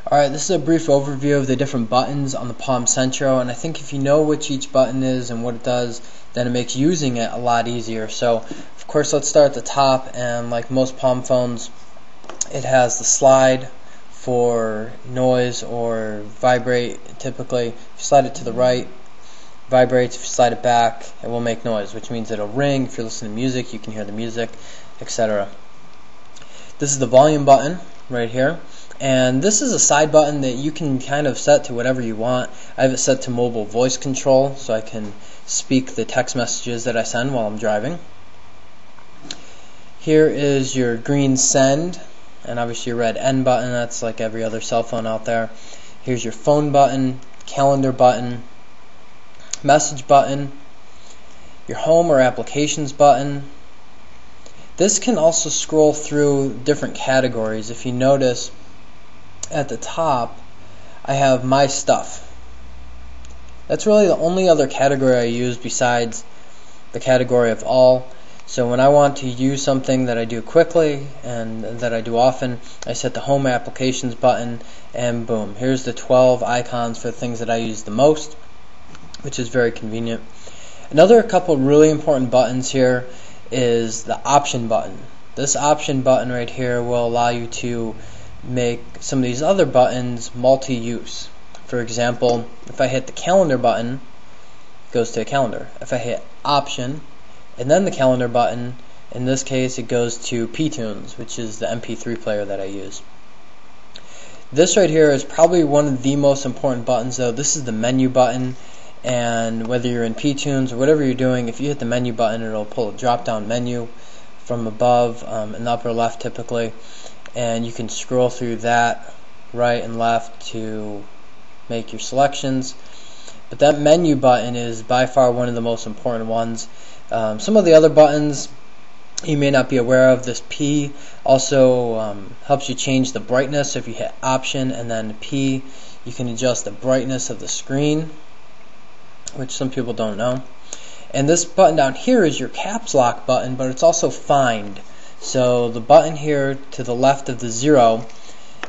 Alright, this is a brief overview of the different buttons on the Palm Centro, and I think if you know which each button is and what it does, then it makes using it a lot easier. So, of course, let's start at the top, and like most Palm phones, it has the slide for noise or vibrate. Typically, if you slide it to the right, vibrates. If you slide it back, it will make noise, which means it'll ring. If you're listening to music, you can hear the music, etc. This is the volume button right here. And this is a side button that you can kind of set to whatever you want. I have it set to mobile voice control, so I can speak the text messages that I send while I'm driving. Here is your green send, and obviously your red end button. That's like every other cell phone out there. Here's your phone button, calendar button, message button, your home or applications button. This can also scroll through different categories. If you notice, at the top I have my stuff. That's really the only other category I use besides the category of all. So when I want to use something that I do quickly and that I do often, I set the home applications button, and boom, here's the 12 icons for the things that I use the most, which is very convenient. Another couple really important buttons here is the option button. This option button right here will allow you to make some of these other buttons multi-use. For example, if I hit the calendar button, it goes to a calendar. If I hit option and then the calendar button, in this case it goes to pTunes, which is the MP3 player that I use. This right here is probably one of the most important buttons though. This is the menu button, and whether you're in pTunes or whatever you're doing, if you hit the menu button, it'll pull a drop down menu from above in the upper left typically, and you can scroll through that right and left to make your selections. But that menu button is by far one of the most important ones. Some of the other buttons you may not be aware of. This P also helps you change the brightness. So if you hit option and then P, you can adjust the brightness of the screen, which some people don't know. And this button down here is your caps lock button, but it's also find. So the button here to the left of the 0,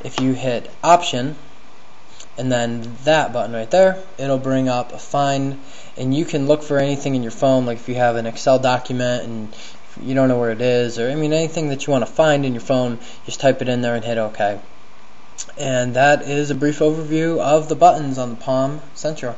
if you hit option and then that button right there, it'll bring up a find, and you can look for anything in your phone, like if you have an Excel document and you don't know where it is, or anything that you want to find in your phone, just type it in there and hit OK. And that is a brief overview of the buttons on the Palm Centro.